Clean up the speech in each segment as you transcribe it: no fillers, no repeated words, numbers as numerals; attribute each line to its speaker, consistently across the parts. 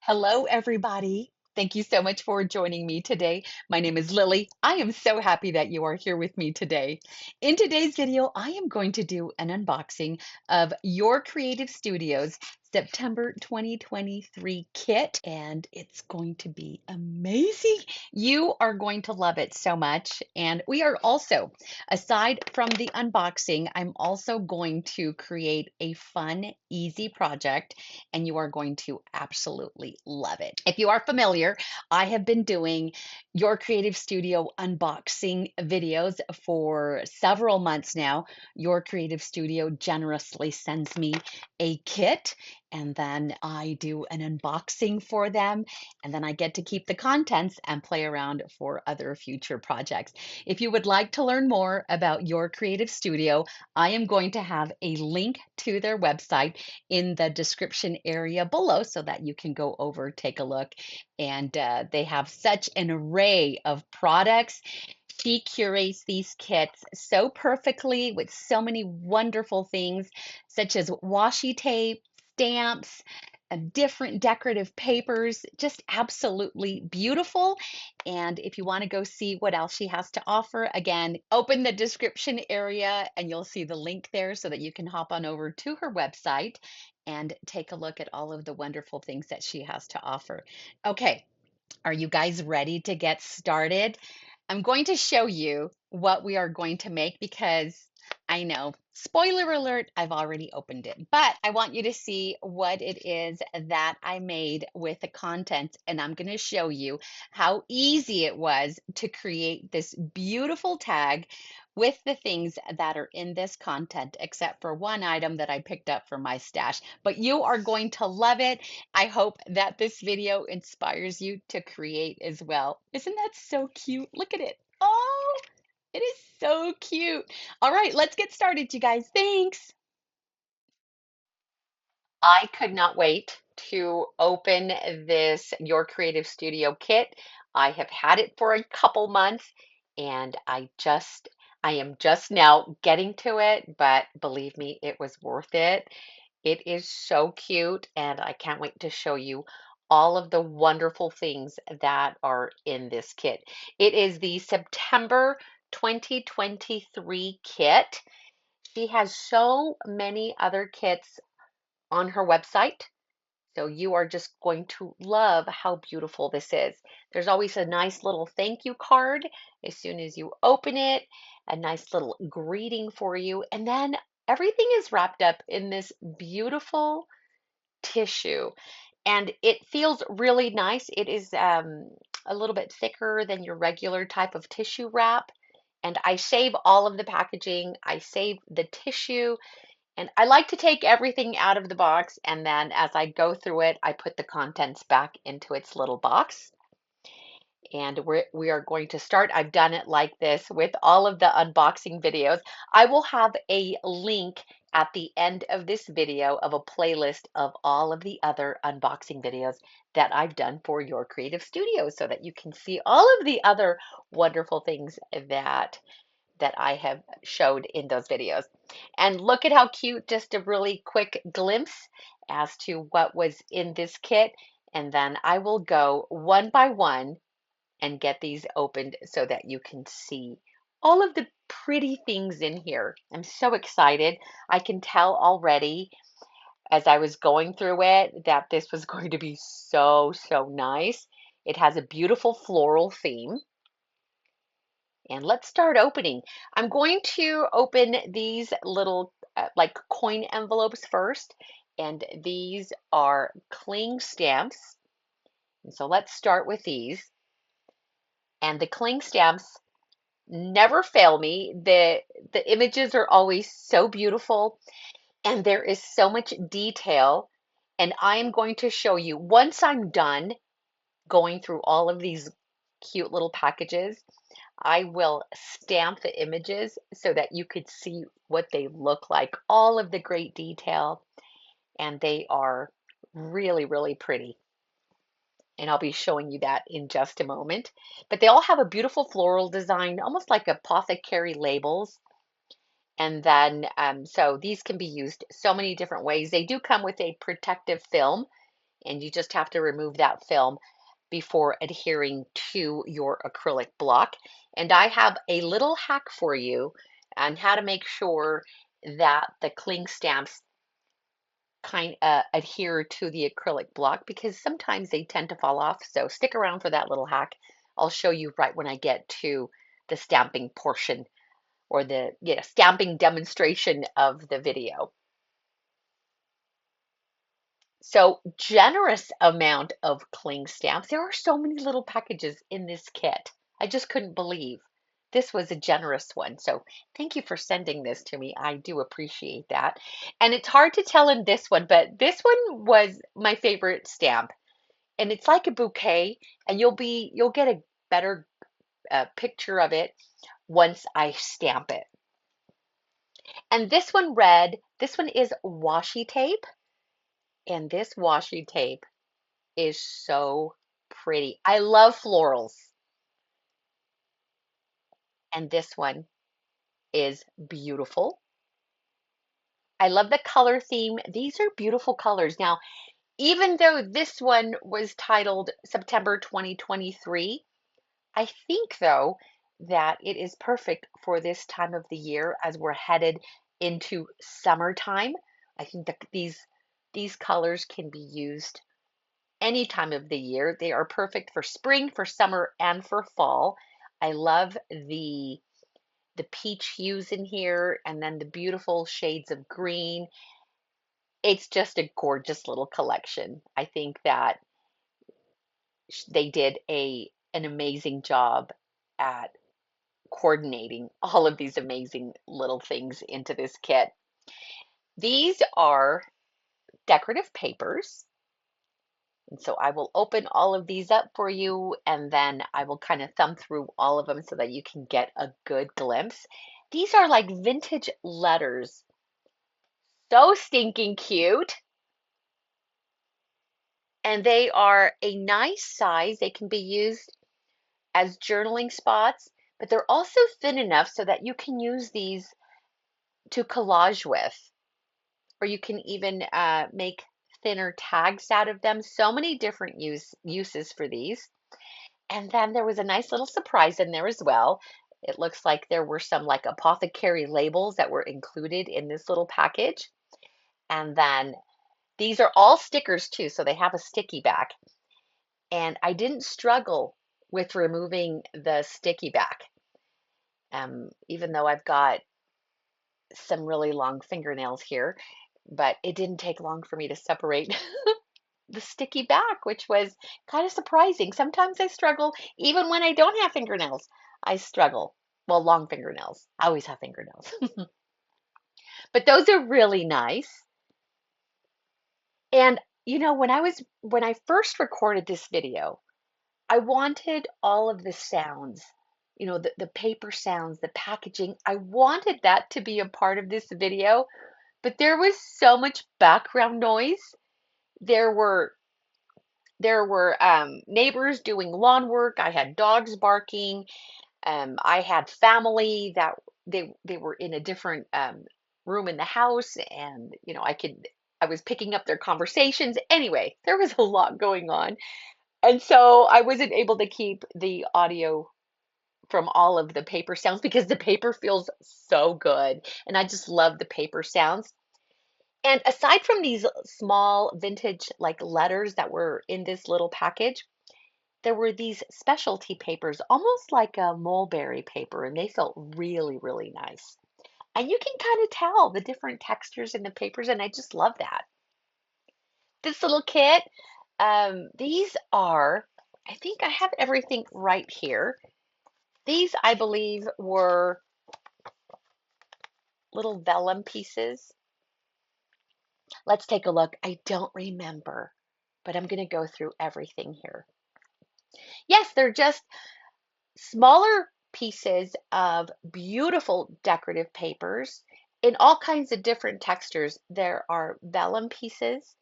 Speaker 1: Hello, everybody. Thank you so much for joining me today. My name is Lily. I am so happy that you are here with me today. In today's video, I am going to do an unboxing of Your Creative Studios September 2023 kit, and it's going to be amazing. You are going to love it so much. And we are also, aside from the unboxing, I'm also going to create a fun, easy project and you are going to absolutely love it. If you are familiar, I have been doing Your Creative Studio unboxing videos for several months now. Your Creative Studio generously sends me a kit and then I do an unboxing for them, and then I get to keep the contents and play around for other future projects. If you would like to learn more about Your Creative Studio, I am going to have a link to their website in the description area below so that you can go over, take a look. And they have such an array of products. She curates these kits so perfectly with so many wonderful things, such as washi tape, stamps, different decorative papers, just absolutely beautiful. And if you want to go see what else she has to offer, again, open the description area and you'll see the link there so that you can hop on over to her website and take a look at all of the wonderful things that she has to offer. Okay, are you guys ready to get started? I'm going to show you what we are going to make because I know, spoiler alert, I've already opened it, but I want you to see what it is that I made with the content, and I'm going to show you how easy it was to create this beautiful tag with the things that are in this content, except for one item that I picked up from my stash. But you are going to love it. I hope that this video inspires you to create as well. Isn't that so cute? Look at it. Oh, it is so cute. All right, let's get started, you guys. Thanks. I could not wait to open this Your Creative Studio kit. I have had it for a couple months and I am just now getting to it, but believe me, it was worth it. It is so cute, and I can't wait to show you all of the wonderful things that are in this kit. It is the September 2023 kit. She has so many other kits on her website. So you are just going to love how beautiful this is. There's always a nice little thank you card as soon as you open it, a nice little greeting for you, and then everything is wrapped up in this beautiful tissue. And it feels really nice. It is a little bit thicker than your regular type of tissue wrap. And I save all of the packaging, I save the tissue, and I like to take everything out of the box, and then as I go through it, I put the contents back into its little box. And we are going to start. I've done it like this with all of the unboxing videos. I will have a link at the end of this video of a playlist of all of the other unboxing videos that I've done for Your Creative Studio so that you can see all of the other wonderful things that I have showed in those videos. And look at how cute, just a really quick glimpse as to what was in this kit. And then I will go one by one and get these opened so that you can see all of the pretty things in here. I'm so excited. I can tell already as I was going through it that this was going to be so, so nice. It has a beautiful floral theme. And let's start opening. I'm going to open these little like coin envelopes first. And these are cling stamps. And so let's start with these. And the cling stamps never fail me. The images are always so beautiful and there is so much detail. And I am going to show you once I'm done going through all of these cute little packages, I will stamp the images so that you could see what they look like, all of the great detail, and they are really, really pretty. And I'll be showing you that in just a moment. But they all have a beautiful floral design, almost like apothecary labels. And then, so these can be used so many different ways. They do come with a protective film, and you just have to remove that film before adhering to your acrylic block. And I have a little hack for you on how to make sure that the cling stamps adhere to the acrylic block, because sometimes they tend to fall off. So stick around for that little hack. I'll show you right when I get to the stamping portion, or the stamping demonstration of the video. So generous amount of cling stamps. There are so many little packages in this kit. I just couldn't believe this was a generous one. So thank you for sending this to me. I do appreciate that. And it's hard to tell in this one, but this one was my favorite stamp. And it's like a bouquet, and you'll get a better picture of it once I stamp it. And this one is washi tape, and this washi tape is so pretty. I love florals, and this one is beautiful. I love the color theme. These are beautiful colors. Now, even though this one was titled September 2023, I think though that it is perfect for this time of the year as we're headed into summertime. I think that these colors can be used any time of the year. They are perfect for spring, for summer, and for fall. I love the peach hues in here, and then the beautiful shades of green. It's just a gorgeous little collection. I think that they did an amazing job at coordinating all of these amazing little things into this kit. These are decorative papers. And so I will open all of these up for you, and then I will kind of thumb through all of them so that you can get a good glimpse. These are like vintage letters. So stinking cute. And they are a nice size. They can be used as journaling spots, but they're also thin enough so that you can use these to collage with, or you can even make thinner tags out of them. So many different uses for these. And then there was a nice little surprise in there as well. It looks like there were some like apothecary labels that were included in this little package. And then these are all stickers too, so they have a sticky back. And I didn't struggle with removing the sticky back, even though I've got some really long fingernails here, but it didn't take long for me to separate the sticky back, which was kind of surprising. Sometimes I struggle, even when I don't have fingernails, I struggle. Well, long fingernails. I always have fingernails. But those are really nice. And when I first recorded this video, I wanted all of the sounds, the paper sounds, the packaging. I wanted that to be a part of this video, but there was so much background noise. There were neighbors doing lawn work. I had dogs barking. I had family that they were in a different room in the house, and I was picking up their conversations. Anyway, there was a lot going on. And so I wasn't able to keep the audio from all of the paper sounds because the paper feels so good. And I just love the paper sounds. And aside from these small vintage like letters that were in this little package, there were these specialty papers, almost like a mulberry paper, and they felt really, really nice. And you can kind of tell the different textures in the papers, and I just love that. This little kit, I think I have everything right here. These, I believe, were little vellum pieces. Let's take a look. I don't remember, but I'm going to go through everything here. Yes, they're just smaller pieces of beautiful decorative papers in all kinds of different textures. There are vellum pieces,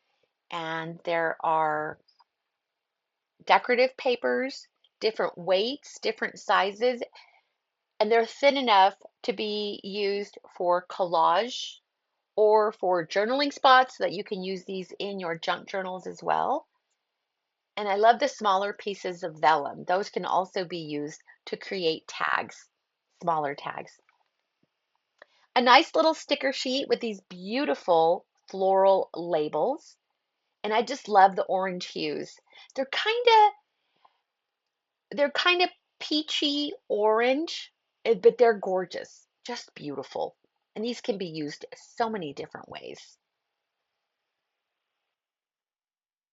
Speaker 1: and there are decorative papers, different weights, different sizes, and they're thin enough to be used for collage or for journaling spots so that you can use these in your junk journals as well. And I love the smaller pieces of vellum. Those can also be used to create tags, smaller tags. A nice little sticker sheet with these beautiful floral labels. And I just love the orange hues. They're kind of they're kind of peachy orange, but they're gorgeous, just beautiful. And these can be used so many different ways.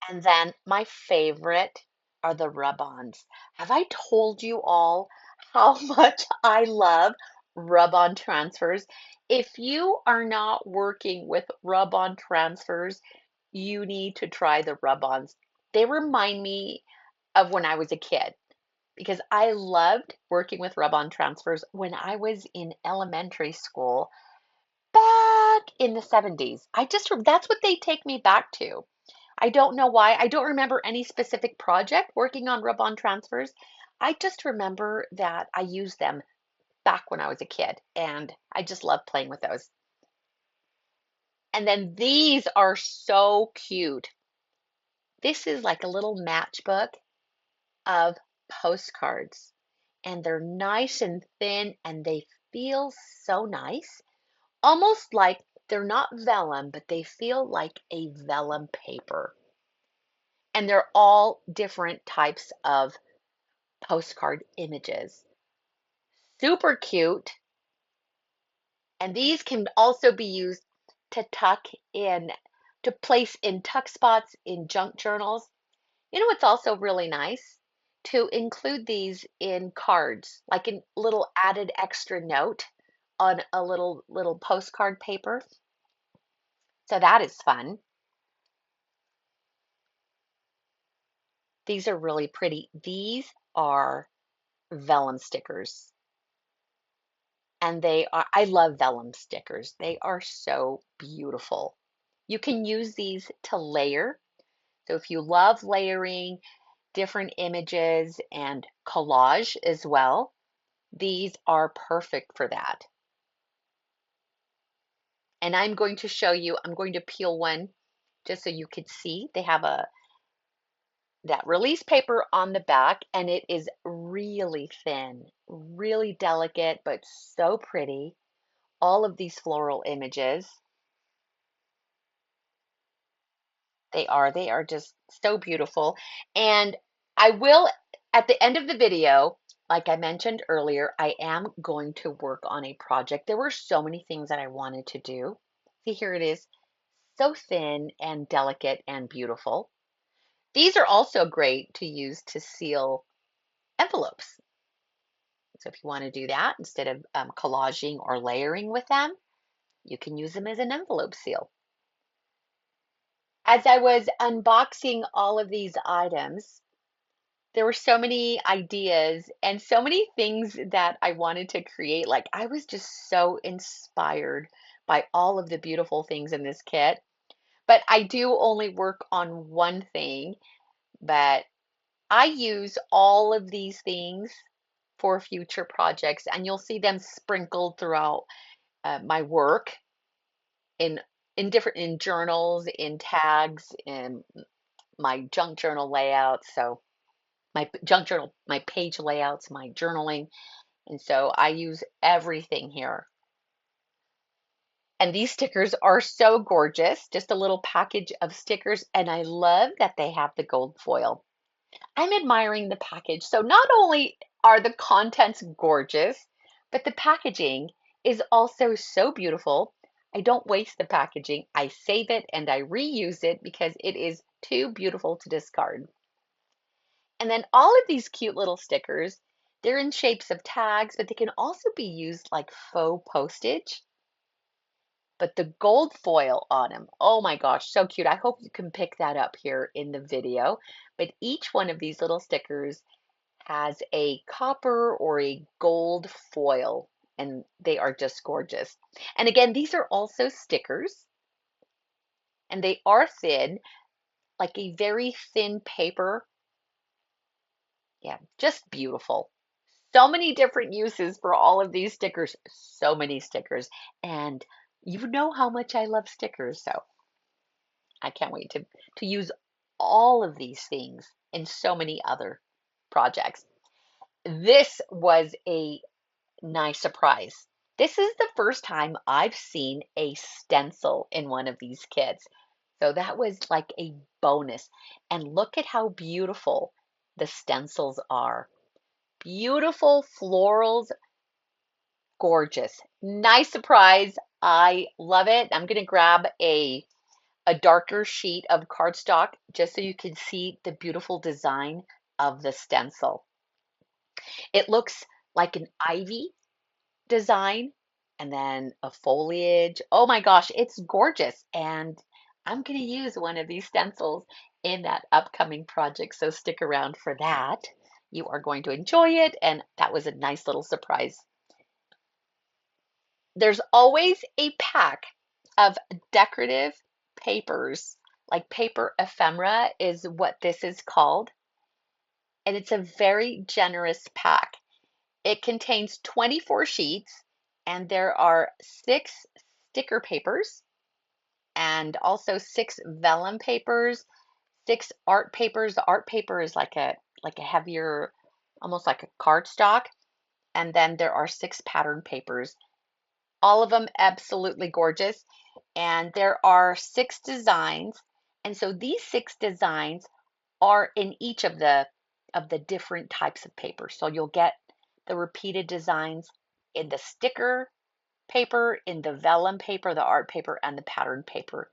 Speaker 1: And then my favorite are the rub-ons. Have I told you all how much I love rub-on transfers? If you are not working with rub-on transfers, you need to try the rub-ons. They remind me of when I was a kid because I loved working with rub-on transfers when I was in elementary school back in the 70s. That's what they take me back to. I don't know why. I don't remember any specific project working on rub-on transfers. I just remember that I used them back when I was a kid, and I just love playing with those. And then these are so cute. This is like a little matchbook of postcards, and they're nice and thin, and they feel so nice, almost like they're not vellum, but they feel like a vellum paper. And they're all different types of postcard images. Super cute. And these can also be used to tuck in, to place in tuck spots in junk journals. You know what's also really nice? To include these in cards, like a little added extra note on a little postcard paper. So that is fun. These are really pretty. These are vellum stickers. And I love vellum stickers. They are so beautiful. You can use these to layer. So if you love layering different images and collage as well, these are perfect for that. And I'm going to show you, I'm going to peel one just so you could see. They have that release paper on the back, and it is really thin, really delicate, but so pretty. All of these floral images. They are just so beautiful. And I will, at the end of the video, like I mentioned earlier, I am going to work on a project. There were so many things that I wanted to do. See, here it is, so thin and delicate and beautiful. These are also great to use to seal envelopes. So if you want to do that, instead of collaging or layering with them, you can use them as an envelope seal. As I was unboxing all of these items, there were so many ideas and so many things that I wanted to create. Like, I was just so inspired by all of the beautiful things in this kit. But I do only work on one thing, but I use all of these things for future projects, and you'll see them sprinkled throughout my work in in journals, in tags, in my junk journal layouts. So my junk journal, my page layouts, my journaling. And so I use everything here. And these stickers are so gorgeous, just a little package of stickers. And I love that they have the gold foil. I'm admiring the package. So not only are the contents gorgeous, but the packaging is also so beautiful. I don't waste the packaging. I save it and I reuse it because it is too beautiful to discard. And then all of these cute little stickers, they're in shapes of tags, but they can also be used like faux postage. But the gold foil on them, oh my gosh, so cute. I hope you can pick that up here in the video. But each one of these little stickers has a copper or a gold foil, and they are just gorgeous. And again, these are also stickers, and they are thin, like a very thin paper. Yeah, just beautiful. So many different uses for all of these stickers, so many stickers. And you know how much I love stickers, so I can't wait to use all of these things and so many other projects. This was a nice surprise. This is the first time I've seen a stencil in one of these kits. So that was like a bonus. And look at how beautiful the stencils are. Beautiful florals, gorgeous. Nice surprise. I love it. I'm going to grab a darker sheet of cardstock just so you can see the beautiful design of the stencil. It looks like an ivy design and then a foliage. Oh my gosh, it's gorgeous. And I'm going to use one of these stencils in that upcoming project. So stick around for that. You are going to enjoy it. And that was a nice little surprise. There's always a pack of decorative papers, like paper ephemera is what this is called. And it's a very generous pack. It contains 24 sheets, and there are 6 sticker papers and also 6 vellum papers, 6 art papers. The art paper is like a heavier, almost like a cardstock. And then there are 6 pattern papers. All of them absolutely gorgeous. And there are 6 designs. And so these 6 designs are in each of the different types of paper. So you'll get the repeated designs in the sticker paper, in the vellum paper, the art paper, and the pattern paper.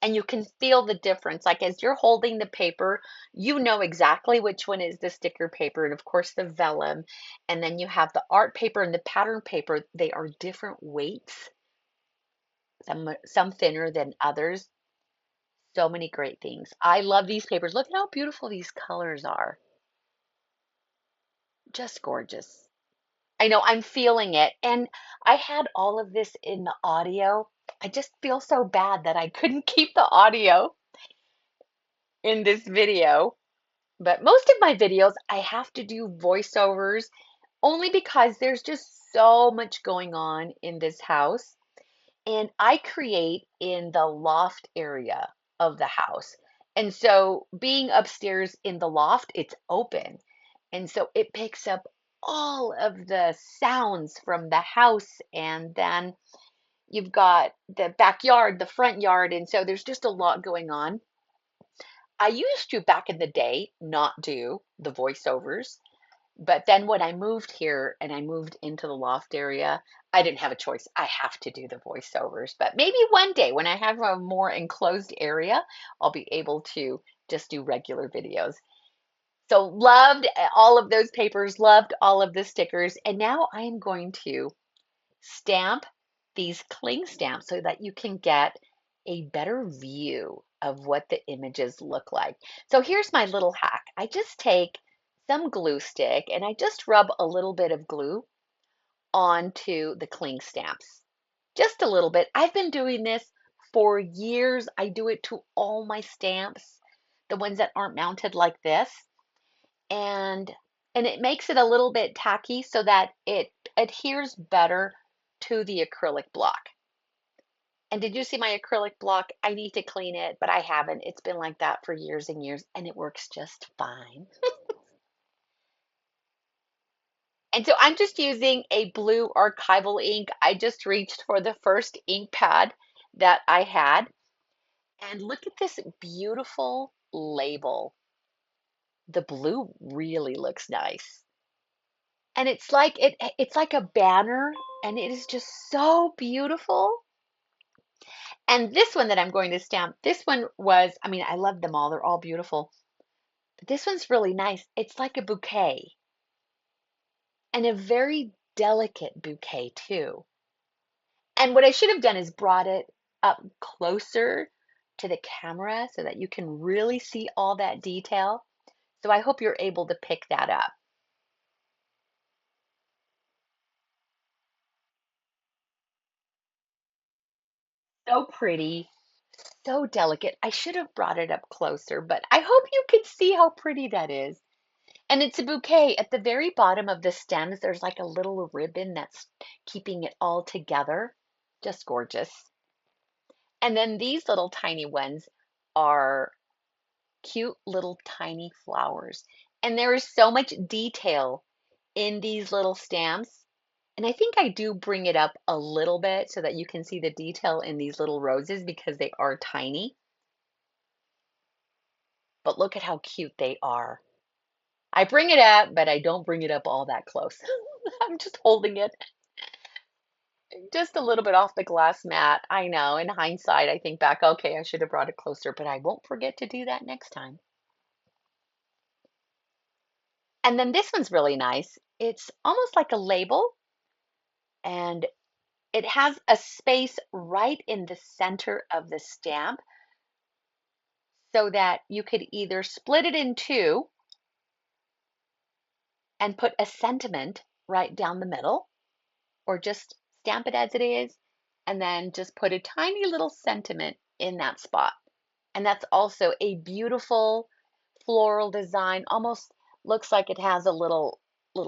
Speaker 1: And you can feel the difference. Like as you're holding the paper, you know exactly which one is the sticker paper and of course the vellum. And then you have the art paper and the pattern paper. They are different weights, some thinner than others. So many great things. I love these papers. Look at how beautiful these colors are. Just gorgeous. I know I'm feeling it. And I had all of this in the audio. I just feel so bad that I couldn't keep the audio in this video. But most of my videos, I have to do voiceovers only because there's just so much going on in this house. And I create in the loft area of the house. And so being upstairs in the loft, it's open. And so it picks up all of the sounds from the house. And then you've got the backyard, the front yard. And so there's just a lot going on. I used to back in the day not do the voiceovers. But then when I moved here and I moved into the loft area, I didn't have a choice. I have to do the voiceovers. But maybe one day when I have a more enclosed area, I'll be able to just do regular videos. So loved all of those papers, loved all of the stickers. And now I am going to stamp these cling stamps so that you can get a better view of what the images look like. So here's my little hack. I just take some glue stick and I just rub a little bit of glue onto the cling stamps. Just a little bit. I've been doing this for years. I do it to all my stamps, the ones that aren't mounted like this. And it makes it a little bit tacky so that it adheres better to the acrylic block. And did you see my acrylic block? I need to clean it, but I haven't. It's been like that for years and years, and it works just fine. And so I'm just using a blue archival ink. I just reached for the first ink pad that I had. And look at this beautiful label. The blue really looks nice. And it's like a banner and it is just so beautiful. And this one that I'm going to stamp, this one was, I mean, I love them all. They're all beautiful. But this one's really nice. It's like a bouquet and a very delicate bouquet too. And what I should have done is brought it up closer to the camera so that you can really see all that detail. So I hope you're able to pick that up. So pretty, so delicate. I should have brought it up closer, but I hope you could see how pretty that is. And it's a bouquet. At the very bottom of the stems, there's like a little ribbon that's keeping it all together. Just gorgeous. And then these little tiny ones are cute little tiny flowers. And there is so much detail in these little stamps. And I think I do bring it up a little bit so that you can see the detail in these little roses because they are tiny. But look at how cute they are. I bring it up, but I don't bring it up all that close. I'm just holding it just a little bit off the glass mat. I know, in hindsight, I think back, okay, I should have brought it closer, but I won't forget to do that next time. And then this one's really nice. It's almost like a label, and it has a space right in the center of the stamp so that you could either split it in two and put a sentiment right down the middle, or just stamp it as it is, and then just put a tiny little sentiment in that spot. And that's also a beautiful floral design. Almost looks like it has a little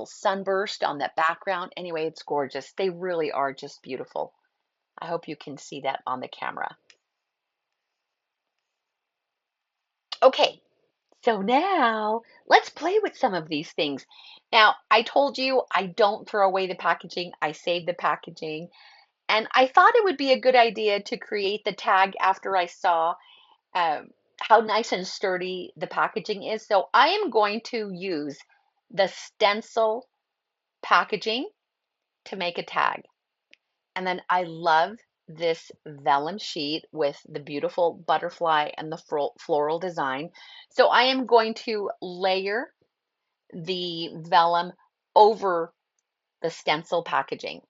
Speaker 1: sunburst on that background. Anyway, it's gorgeous. They really are just beautiful. I hope you can see that on the camera. Okay, so now let's play with some of these things. Now, I told you I don't throw away the packaging. I save the packaging. And I thought it would be a good idea to create the tag after I saw um, how nice and sturdy the packaging is. So I am going to use the stencil packaging to make a tag. And then I love this vellum sheet with the beautiful butterfly and the floral design. So I am going to layer the vellum over the stencil packaging.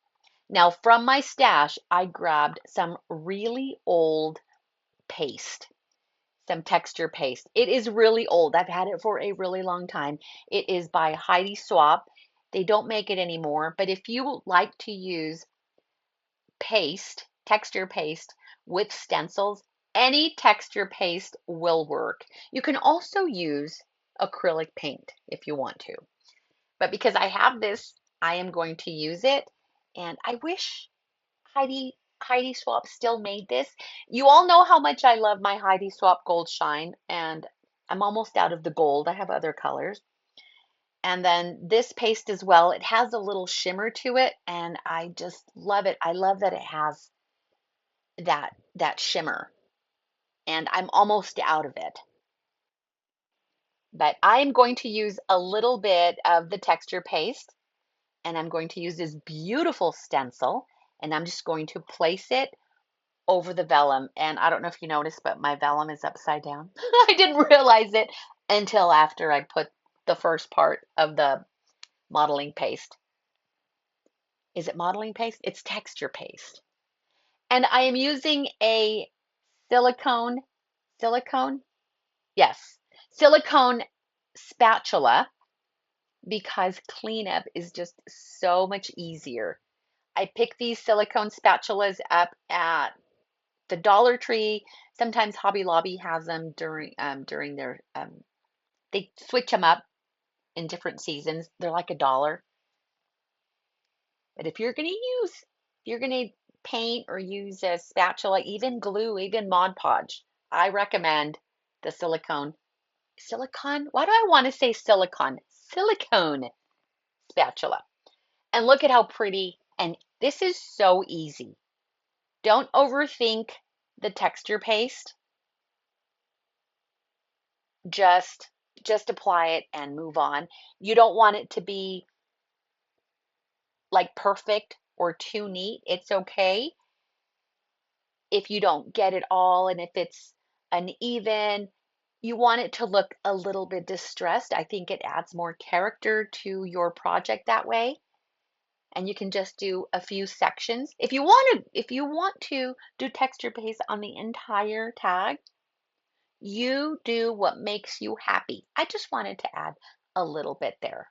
Speaker 1: Now, from my stash, I grabbed some really old paste, some texture paste. It is really old. I've had it for a really long time. It is by Heidi Swapp. They don't make it anymore, but if you like to use paste, texture paste with stencils, any texture paste will work. You can also use acrylic paint if you want to. But because I have this, I am going to use it. And I wish Heidi Swapp still made this. You all know how much I love my Heidi Swapp Gold Shine, and I'm almost out of the gold. I have other colors. And then this paste as well, it has a little shimmer to it, and I just love it. I love that it has that shimmer, and I'm almost out of it. But I am going to use a little bit of the texture paste, and I'm going to use this beautiful stencil, and I'm just going to place it over the vellum. And I don't know if you noticed, but my vellum is upside down. I didn't realize it until after I put the first part of the modeling paste. Is it modeling paste? It's texture paste. And I am using a silicone, silicone? Yes, silicone spatula because cleanup is just so much easier. I pick these silicone spatulas up at the Dollar Tree. Sometimes Hobby Lobby has them during their they switch them up in different seasons. They're like $1. But if you're gonna paint or use a spatula, even glue, even Mod Podge, I recommend the silicone. Why do I want to say silicone? Silicone spatula. And look at how pretty. And this is so easy. Don't overthink the texture paste. Just just apply it and move on. You don't want it to be like perfect or too neat. It's okay if you don't get it all and if it's uneven. You want it to look a little bit distressed. I think it adds more character to your project that way. And you can just do a few sections. If you want to do texture paste on the entire tag, you do what makes you happy. I just wanted to add a little bit there.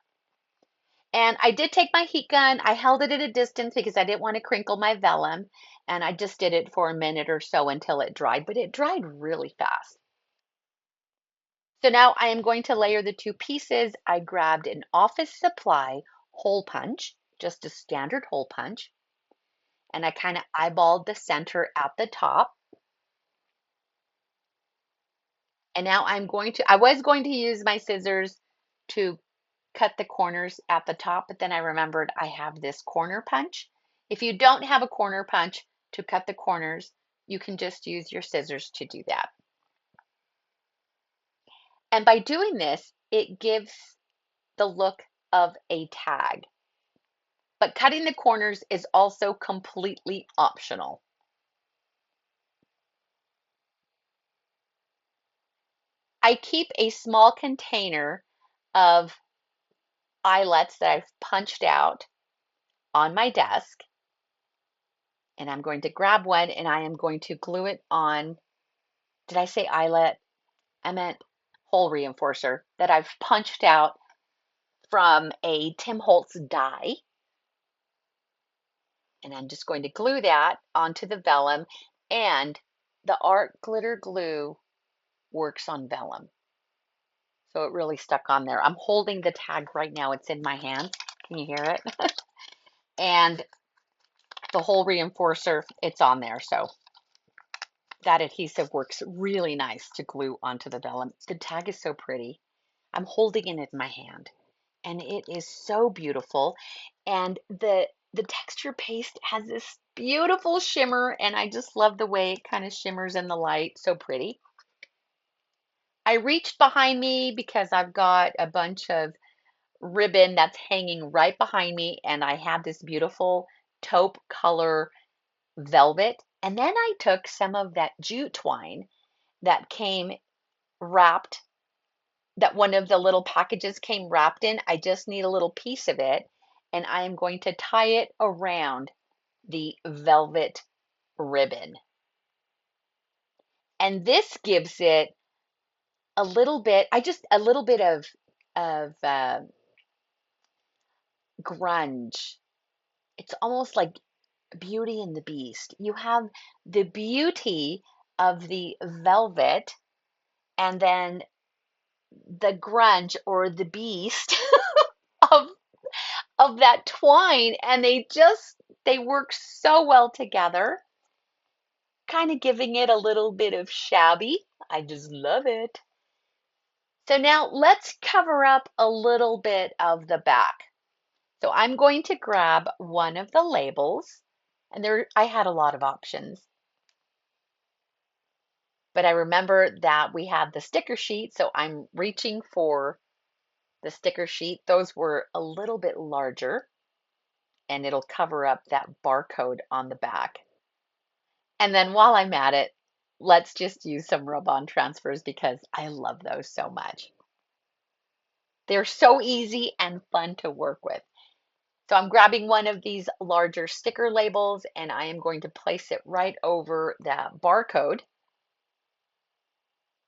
Speaker 1: And I did take my heat gun. I held it at a distance because I didn't want to crinkle my vellum. And I just did it for a minute or so until it dried, but it dried really fast. So now I am going to layer the two pieces. I grabbed an office supply hole punch, just a standard hole punch, and I kind of eyeballed the center at the top. And now I was going to use my scissors to cut the corners at the top, but then I remembered I have this corner punch. If you don't have a corner punch to cut the corners, you can just use your scissors to do that. And by doing this, it gives the look of a tag. But cutting the corners is also completely optional. I keep a small container of eyelets that I've punched out on my desk, and I'm going to grab one and I am going to glue it on. Did I say eyelet? I meant hole reinforcer that I've punched out from a Tim Holtz die. And I'm just going to glue that onto the vellum, and the art glitter glue works on vellum. So it really stuck on there. I'm holding the tag right now. It's in my hand. Can you hear it? And the hole reinforcer, it's on there. So that adhesive works really nice to glue onto the vellum. The tag is so pretty. I'm holding it in my hand, and it is so beautiful. And the texture paste has this beautiful shimmer, and I just love the way it kind of shimmers in the light. So pretty. I reached behind me because I've got a bunch of ribbon that's hanging right behind me, and I have this beautiful taupe color velvet. And then I took some of that jute twine that came wrapped, that one of the little packages came wrapped in. I just need a little piece of it, and I am going to tie it around the velvet ribbon. And this gives it a little bit, a little bit of grunge. It's almost like Beauty and the Beast. You have the beauty of the velvet, and then the grunge or the beast of that twine, and they work so well together, kind of giving it a little bit of shabby. I just love it. So now let's cover up a little bit of the back. So I'm going to grab one of the labels, and there I had a lot of options. But I remember that we had the sticker sheet, so I'm reaching for the sticker sheet. Those were a little bit larger, and it'll cover up that barcode on the back. And then while I'm at it, let's just use some rub-on transfers because I love those so much. They're so easy and fun to work with. So I'm grabbing one of these larger sticker labels, and I am going to place it right over that barcode.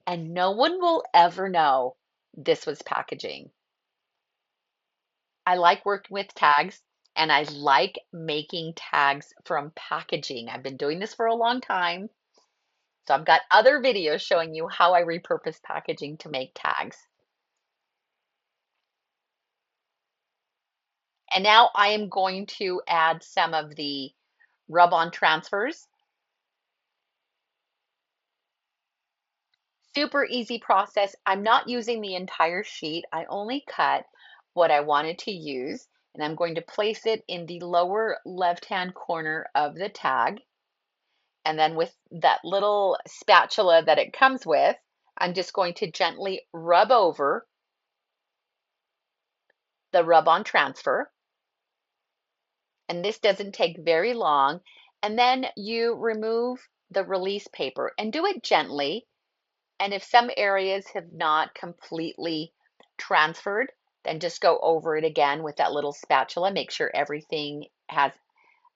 Speaker 1: And no one will ever know this was packaging. I like working with tags, and I like making tags from packaging. I've been doing this for a long time. So I've got other videos showing you how I repurpose packaging to make tags. And now I am going to add some of the rub-on transfers. Super easy process. I'm not using the entire sheet. I only cut what I wanted to use, and I'm going to place it in the lower left-hand corner of the tag. And then with that little spatula that it comes with, I'm just going to gently rub over the rub-on transfer. And this doesn't take very long. And then you remove the release paper and do it gently. And if some areas have not completely transferred, then just go over it again with that little spatula. Make sure everything has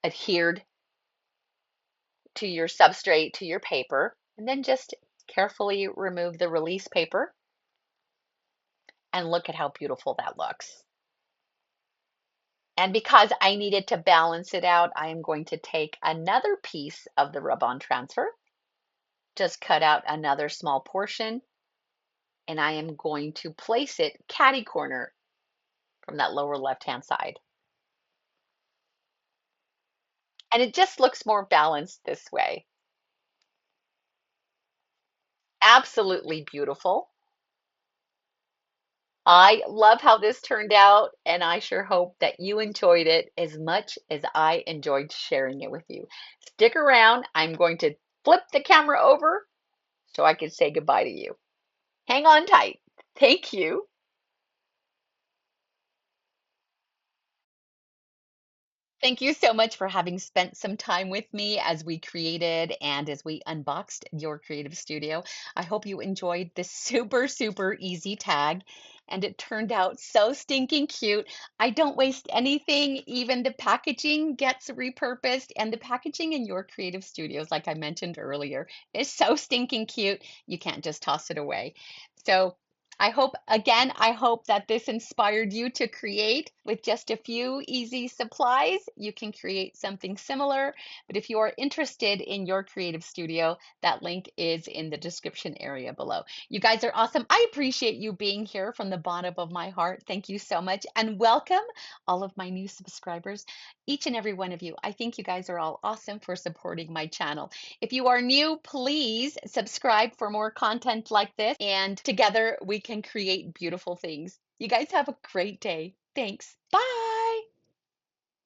Speaker 1: adhered to your substrate, to your paper, and then just carefully remove the release paper. And look at how beautiful that looks. And because I needed to balance it out, I am going to take another piece of the rub-on transfer, just cut out another small portion, and I am going to place it catty corner from that lower left-hand side. And it just looks more balanced this way. Absolutely beautiful. I love how this turned out, and I sure hope that you enjoyed it as much as I enjoyed sharing it with you. Stick around. I'm going to flip the camera over so I can say goodbye to you. Hang on tight. Thank you. Thank you so much for having spent some time with me as we created and as we unboxed your creative studio. I hope you enjoyed this super, super easy tag. And it turned out so stinking cute. I don't waste anything. Even the packaging gets repurposed. And the packaging in your creative studios, like I mentioned earlier, is so stinking cute. You can't just toss it away. So I hope that this inspired you to create with just a few easy supplies. You can create something similar, but if you are interested in your creative studio, that link is in the description area below. You guys are awesome. I appreciate you being here from the bottom of my heart. Thank you so much, and welcome all of my new subscribers, each and every one of you. I think you guys are all awesome for supporting my channel. If you are new, please subscribe for more content like this, and together we can create beautiful things. You guys have a great day. Thanks. Bye.